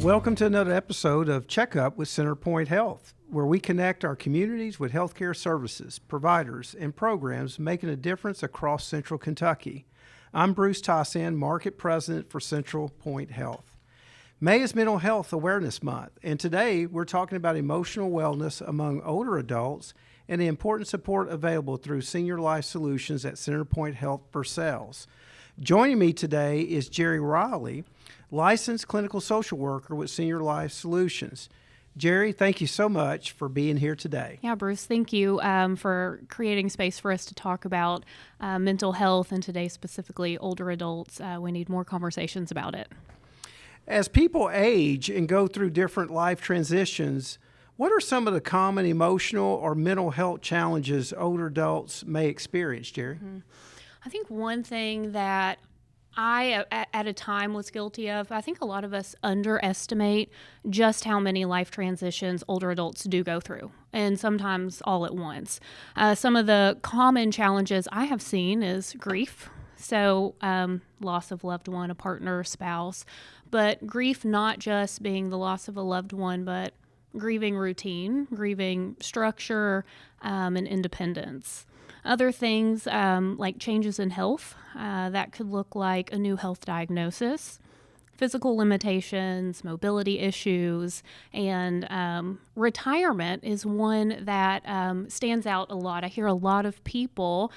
Welcome to another episode of Checkup with Centerpoint Health, where we connect our communities with healthcare services, providers, and programs making a difference across Central Kentucky. I'm Bruce Tossan, Market President for Centerpoint Health. May is Mental Health Awareness Month, and today we're talking about emotional wellness among older adults and the important support available through Senior Life Solutions at Centerpoint Health Versailles. Joining me today is Jerry Riley, licensed clinical social worker with Senior Life Solutions. Jerry, thank you so much for being here today. Yeah, Bruce, thank you for creating space for us to talk about mental health, and today specifically older adults. We need more conversations about it. As people age and go through different life transitions, what are some of the common emotional or mental health challenges older adults may experience, Jerry? Mm-hmm. I think one thing that I, at a time, was guilty of, I think a lot of us underestimate just how many life transitions older adults do go through, and sometimes all at once. Some of the common challenges I have seen is grief. So loss of loved one, a partner, spouse, but grief not just being the loss of a loved one, but grieving routine, grieving structure, and independence. Other things like changes in health, that could look like a new health diagnosis, physical limitations, mobility issues, and retirement is one that stands out a lot. I hear a lot of people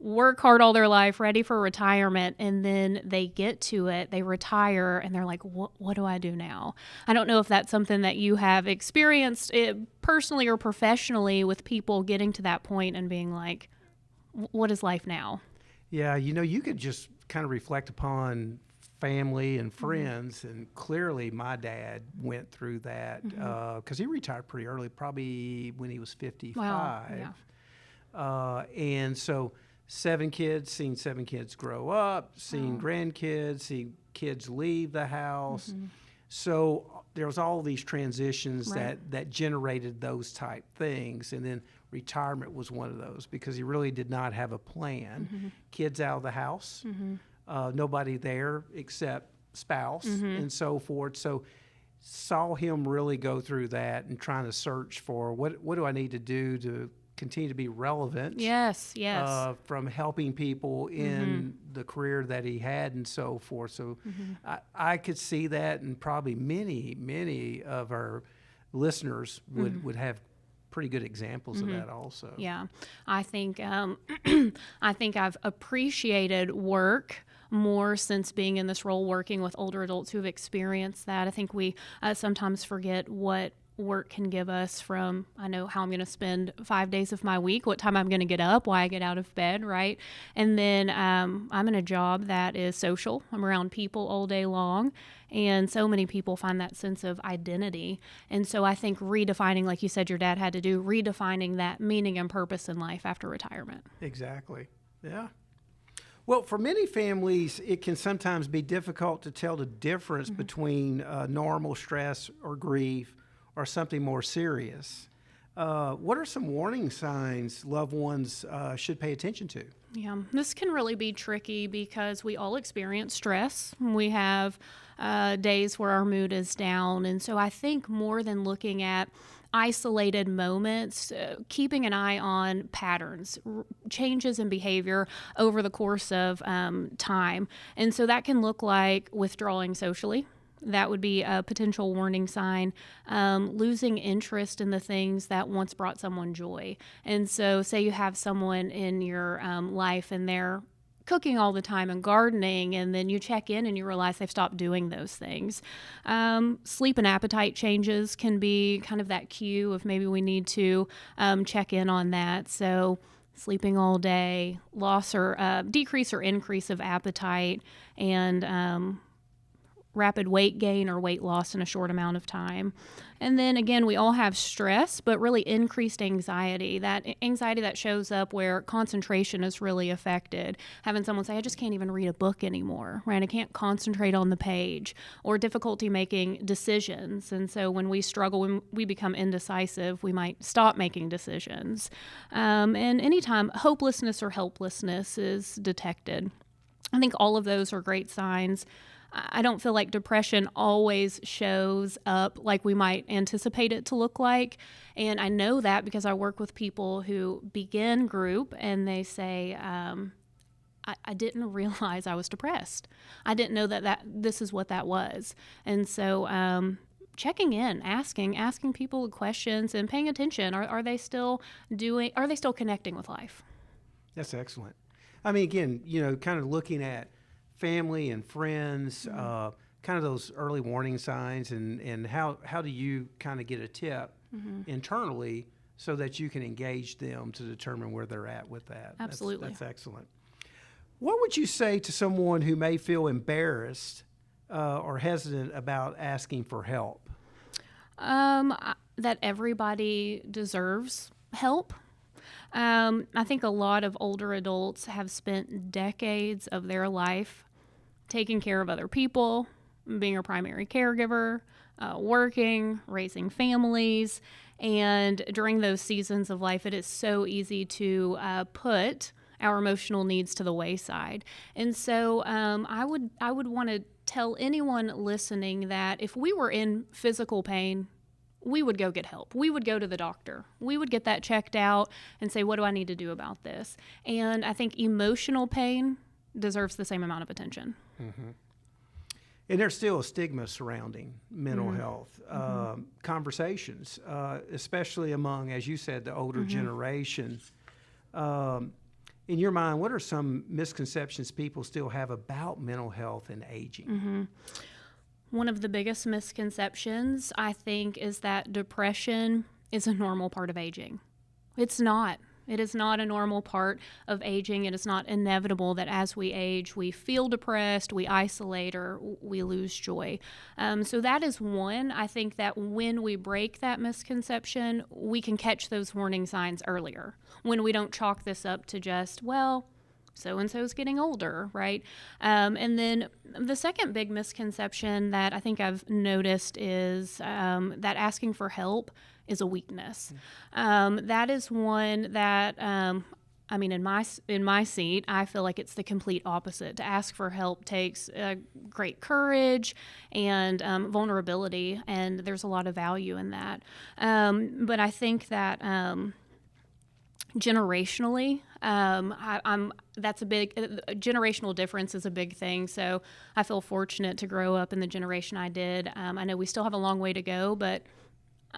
work hard all their life, ready for retirement, and then they get to it, they retire, and they're like, what do I do now? I don't know if that's something that you have experienced personally or professionally with people getting to that point and being like, what is life now? Yeah, you could just kind of reflect upon family and friends, and clearly my dad went through that because he retired pretty early, probably when he was 55. Wow. Yeah. And so seen 7 kids grow up, seen grandkids, see kids leave the house. So there was all these transitions that generated those type things. And then retirement was one of those because he really did not have a plan. Kids out of the house, nobody there except spouse and so forth. So saw him really go through that and trying to search for what do I need to do to continue to be relevant. Yes. From helping people in the career that he had and so forth. So I could see that, and probably many of our listeners would have pretty good examples of that also. Yeah, I think I've appreciated work more since being in this role, working with older adults who've experienced that. I think we sometimes forget what work can give us. From, I know how I'm going to spend 5 days of my week, what time I'm going to get up, why I get out of bed, right? And then I'm in a job that is social. I'm around people all day long, and so many people find that sense of identity. And so I think redefining, like you said your dad had to do, redefining that meaning and purpose in life after retirement. Exactly. Yeah. Well, for many families, it can sometimes be difficult to tell the difference between normal stress or grief or something more serious. What are some warning signs loved ones should pay attention to? Yeah, this can really be tricky because we all experience stress. We have days where our mood is down. And so I think more than looking at isolated moments, keeping an eye on patterns, changes in behavior over the course of time. And so that can look like withdrawing socially. That would be a potential warning sign. Losing interest in the things that once brought someone joy. And so say you have someone in your life and they're cooking all the time and gardening, and then you check in and you realize they've stopped doing those things. Sleep and appetite changes can be kind of that cue of maybe we need to check in on that. So sleeping all day, loss or decrease or increase of appetite, and rapid weight gain or weight loss in a short amount of time. And then again, we all have stress, but really increased anxiety, that anxiety that shows up where concentration is really affected. Having someone say, I just can't even read a book anymore, right? I can't concentrate on the page, or difficulty making decisions. And so when we struggle, when we become indecisive, we might stop making decisions. And anytime hopelessness or helplessness is detected, I think all of those are great signs. I don't feel like depression always shows up like we might anticipate it to look like. And I know that because I work with people who begin group and they say, I didn't realize I was depressed. I didn't know that this is what that was. And so checking in, asking people questions and paying attention. Are they still connecting with life? That's excellent. I mean, again, kind of looking at family and friends, kind of those early warning signs, and how do you kind of get a tip internally so that you can engage them to determine where they're at with that. Absolutely. That's excellent. What would you say to someone who may feel embarrassed or hesitant about asking for help? That everybody deserves help. I think a lot of older adults have spent decades of their life taking care of other people, being a primary caregiver, working, raising families. And during those seasons of life, it is so easy to put our emotional needs to the wayside. And so I would want to tell anyone listening that if we were in physical pain, we would go get help. We would go to the doctor. We would get that checked out and say, what do I need to do about this? And I think emotional pain deserves the same amount of attention. Mm-hmm. And there's still a stigma surrounding mental health conversations, especially among, as you said, the older generation. In your mind, what are some misconceptions people still have about mental health and aging? One of the biggest misconceptions, I think, is that depression is a normal part of aging. It's not. It is not a normal part of aging. It is not inevitable that as we age, we feel depressed, we isolate, or we lose joy. So that is one. I think that when we break that misconception, we can catch those warning signs earlier when we don't chalk this up to just, well, so-and-so's getting older, right? And then the second big misconception that I think I've noticed is that asking for help is a weakness. That is one that, in my seat, I feel like it's the complete opposite. To ask for help takes great courage and vulnerability, and there's a lot of value in that. But I think that generationally, that's a big generational difference is a big thing. So I feel fortunate to grow up in the generation I did. I know we still have a long way to go, but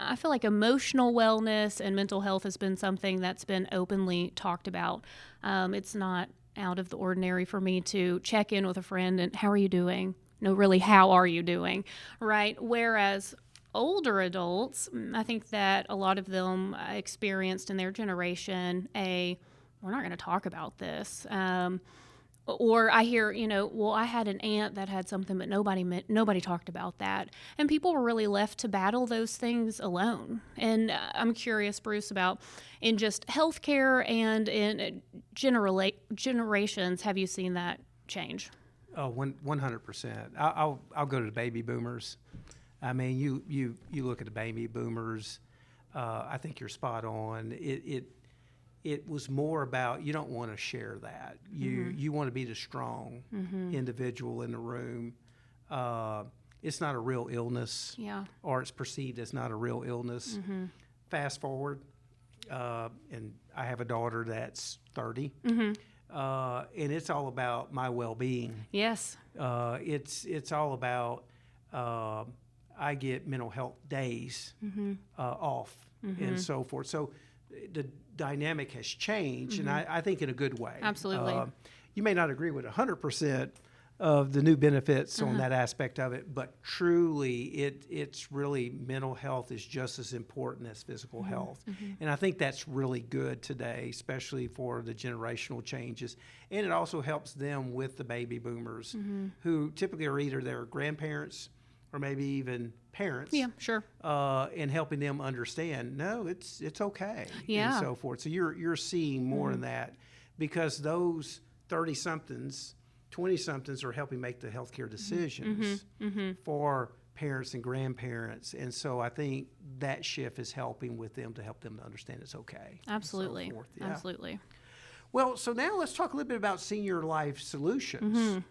I feel like emotional wellness and mental health has been something that's been openly talked about. It's not out of the ordinary for me to check in with a friend and how are you doing? No, really, how are you doing? Right? Whereas older adults, I think that a lot of them experienced in their generation we're not going to talk about this. Or I hear, well, I had an aunt that had something, but nobody talked about that. And people were really left to battle those things alone. And I'm curious, Bruce, about in just healthcare and in generations, have you seen that change? Oh, 100%. I'll go to the baby boomers. I mean, you look at the baby boomers. I think you're spot on. It was more about you don't want to share that. You want to be the strong individual in the room. It's not a real illness, or it's perceived as not a real illness. Fast forward, and I have a daughter that's 30, and it's all about my well-being. Yes, it's all about. I get mental health days off and so forth. So the dynamic has changed, and I think in a good way. Absolutely. You may not agree with 100% of the new benefits on that aspect of it, but truly it's really mental health is just as important as physical health. And I think that's really good today, especially for the generational changes. And it also helps them with the baby boomers who typically are either their grandparents or maybe even parents. Yeah, sure. And helping them understand, no, it's okay, and so forth. So you're seeing more in that because those 30-somethings, 20-somethings are helping make the healthcare decisions for parents and grandparents. And so I think that shift is helping with them to help them to understand it's okay. Absolutely. And so forth. Yeah. Absolutely. Well, so now let's talk a little bit about Senior Life Solutions.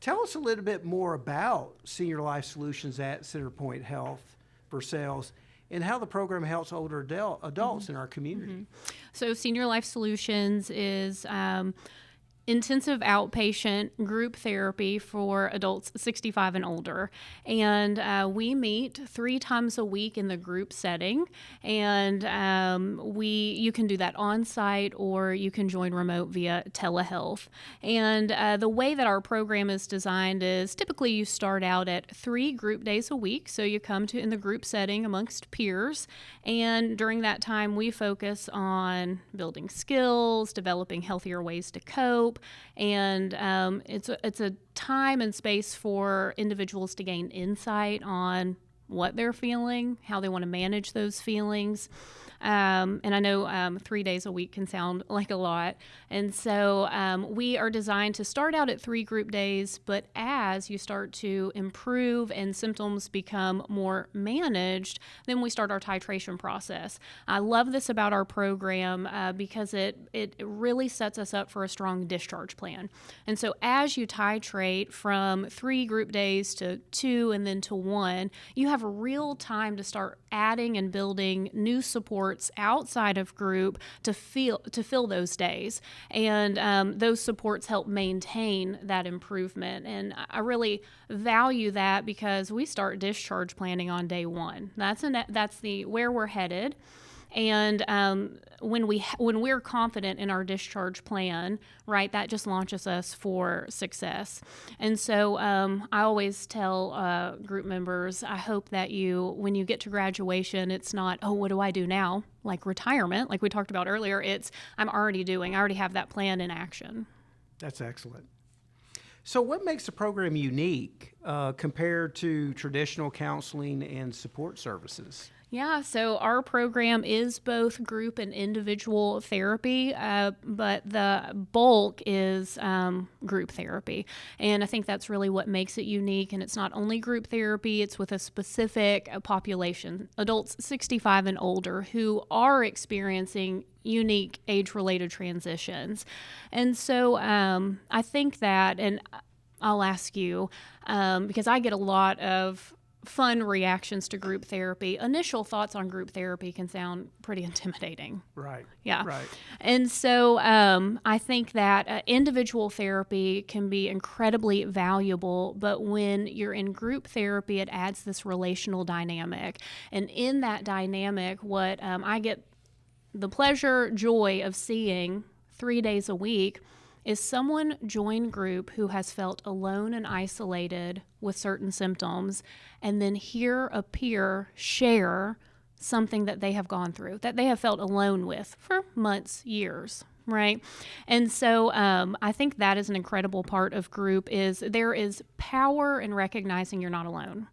Tell us a little bit more about Senior Life Solutions at Centerpoint Health for sales and how the program helps older adults in our community. So, Senior Life Solutions is intensive outpatient group therapy for adults 65 and older. And we meet 3 times a week in the group setting. And you can do that on site or you can join remote via telehealth. And the way that our program is designed is typically you start out at 3 group days a week. So you come to in the group setting amongst peers. And during that time, we focus on building skills, developing healthier ways to cope. And it's a time and space for individuals to gain insight on what they're feeling, how they want to manage those feelings. And I know 3 days a week can sound like a lot. And so we are designed to start out at 3 group days, but as you start to improve and symptoms become more managed, then we start our titration process. I love this about our program because it really sets us up for a strong discharge plan. And so as you titrate from 3 group days to 2 and then to 1, you have real time to start adding and building new supports outside of group to fill those days. And those supports help maintain that improvement. And I really value that because we start discharge planning on day 1. That's the where we're headed. And when we're confident in our discharge plan, right, that just launches us for success. And so I always tell group members, I hope that when you get to graduation, it's not, oh, what do I do now? Like retirement, like we talked about earlier, it's I already have that plan in action. That's excellent. So what makes the program unique compared to traditional counseling and support services? Yeah, so our program is both group and individual therapy, but the bulk is group therapy. And I think that's really what makes it unique. And it's not only group therapy, it's with a specific population, adults 65 and older who are experiencing unique age-related transitions. And so I think that, and I'll ask you, because I get a lot of fun reactions to group therapy. Initial thoughts on group therapy can sound pretty intimidating. Right. Yeah. Right. And so I think that individual therapy can be incredibly valuable, but when you're in group therapy, it adds this relational dynamic. And in that dynamic, what I get the joy of seeing 3 days a week is someone join group who has felt alone and isolated with certain symptoms, and then hear a peer share something that they have gone through, that they have felt alone with for months, years, right? And so I think that is an incredible part of group is there is power in recognizing you're not alone.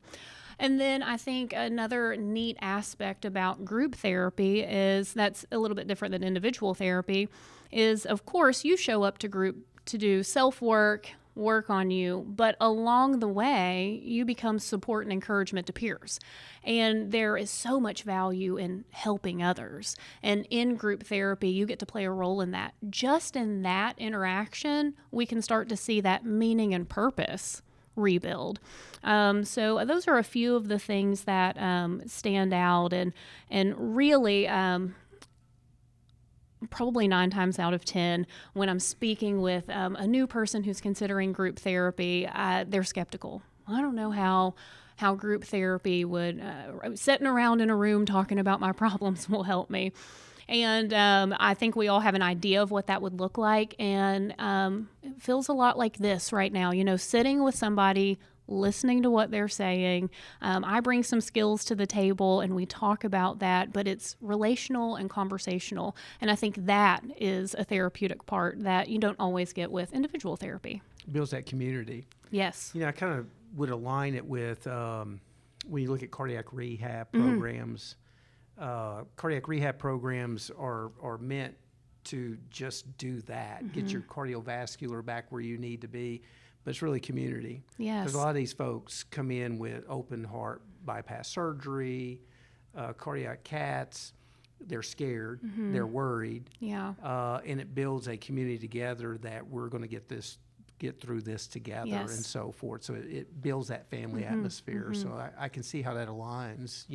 And then I think another neat aspect about group therapy is that's a little bit different than individual therapy is, of course, you show up to group to do self-work, work on you, but along the way, you become support and encouragement to peers. And there is so much value in helping others. And in group therapy, you get to play a role in that. Just in that interaction, we can start to see that meaning and purpose rebuild. So those are a few of the things that stand out and really probably 9 times out of 10 when I'm speaking with a new person who's considering group therapy, they're skeptical. I don't know how group therapy would, sitting around in a room talking about my problems will help me. And I think we all have an idea of what that would look like. And it feels a lot like this right now, sitting with somebody, listening to what they're saying. I bring some skills to the table and we talk about that, but it's relational and conversational. And I think that is a therapeutic part that you don't always get with individual therapy. Builds that community. Yes. I kind of would align it with when you look at cardiac rehab programs. Cardiac rehab programs are meant to just do that, get your cardiovascular back where you need to be. But it's really community. Yes. Because a lot of these folks come in with open heart bypass surgery, cardiac caths. They're scared. They're worried. Yeah. And it builds a community together that we're going to get this get through this together Yes. and so forth. So it builds that family atmosphere. So I can see how that aligns,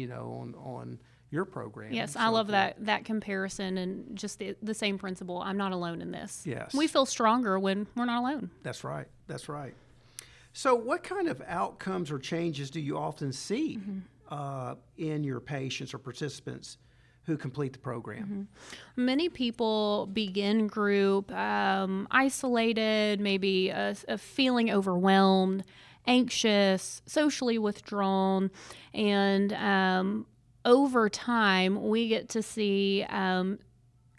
on your program. Yes, and I so love forth. that comparison and just the same principle. I'm not alone in this. Yes. We feel stronger when we're not alone. That's right. That's right. So, what kind of outcomes or changes do you often see in your patients or participants who complete the program? Many people begin group isolated, maybe a feeling overwhelmed, anxious, socially withdrawn, and over time we get to see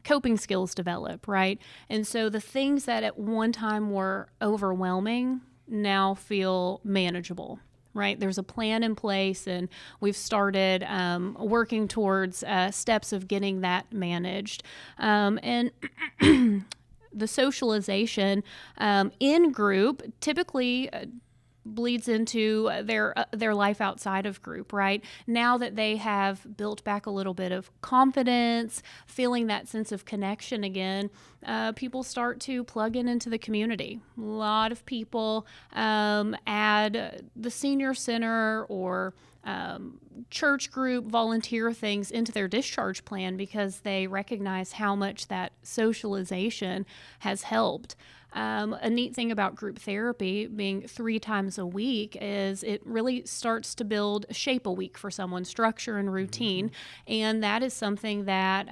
coping skills develop, right? And so the things that at one time were overwhelming now feel manageable. Right, there's a plan in place, and we've started working towards steps of getting that managed. And the socialization in group typically bleeds into their life outside of group, right? Now that they have built back a little bit of confidence, feeling that sense of connection again, people start to plug into the community. A lot of people add the senior center or church group volunteer things into their discharge plan because they recognize how much that socialization has helped. A neat thing about group therapy being 3 times a week is it really starts to build shape a week for someone, structure and routine. And that is something that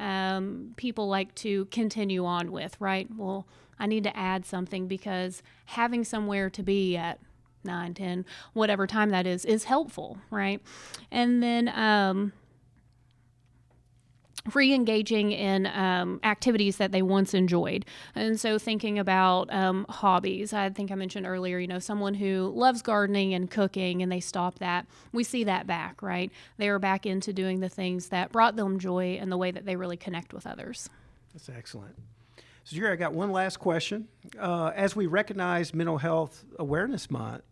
people like to continue on with, right? Well, I need to add something because having somewhere to be at 9, 10, whatever time that is helpful, right? And then re-engaging in activities that they once enjoyed. And so thinking about hobbies, I think I mentioned earlier, someone who loves gardening and cooking and they stop that, we see that back, right? They are back into doing the things that brought them joy and the way that they really connect with others. That's excellent. So, Jerry, I got one last question. As we recognize Mental Health Awareness Month,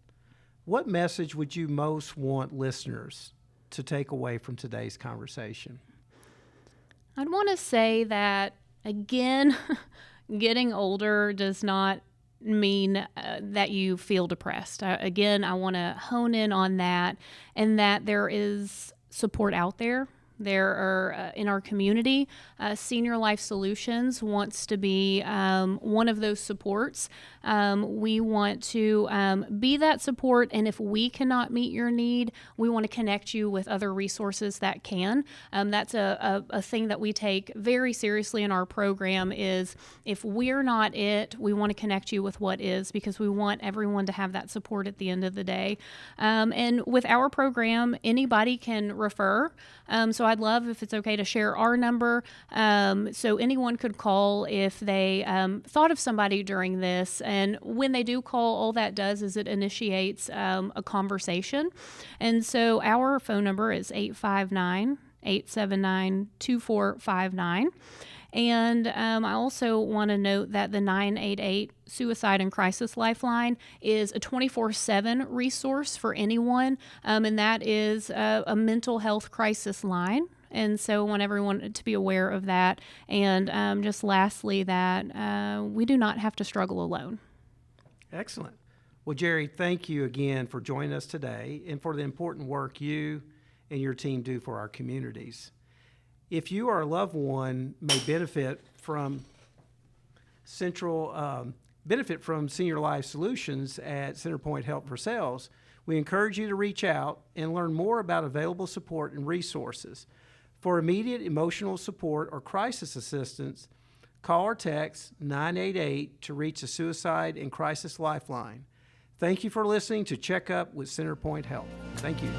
what message would you most want listeners to take away from today's conversation? I'd want to say that, again, getting older does not mean that you feel depressed. Again, I want to hone in on that and that there is support out there. There are, in our community, Senior Life Solutions wants to be one of those supports. We want to be that support, and if we cannot meet your need, we want to connect you with other resources that can. That's a thing that we take very seriously in our program is if we're not it, we want to connect you with what is because we want everyone to have that support at the end of the day. And with our program, anybody can refer. So I'd love if it's okay to share our number. So anyone could call if they thought of somebody during this. And when they do call, all that does is it initiates a conversation. And so our phone number is 859-879-2459. And I also want to note that the 988 Suicide and Crisis Lifeline is a 24/7 resource for anyone, and that is a mental health crisis line. And so I want everyone to be aware of that. And just lastly, that we do not have to struggle alone. Excellent. Well, Jerry, thank you again for joining us today and for the important work you and your team do for our communities. If you or a loved one may benefit from Senior Life Solutions at Centerpoint Health for Sales, we encourage you to reach out and learn more about available support and resources. For immediate emotional support or crisis assistance, call or text 988 to reach the Suicide and Crisis Lifeline. Thank you for listening to Check Up with Centerpoint Health. Thank you.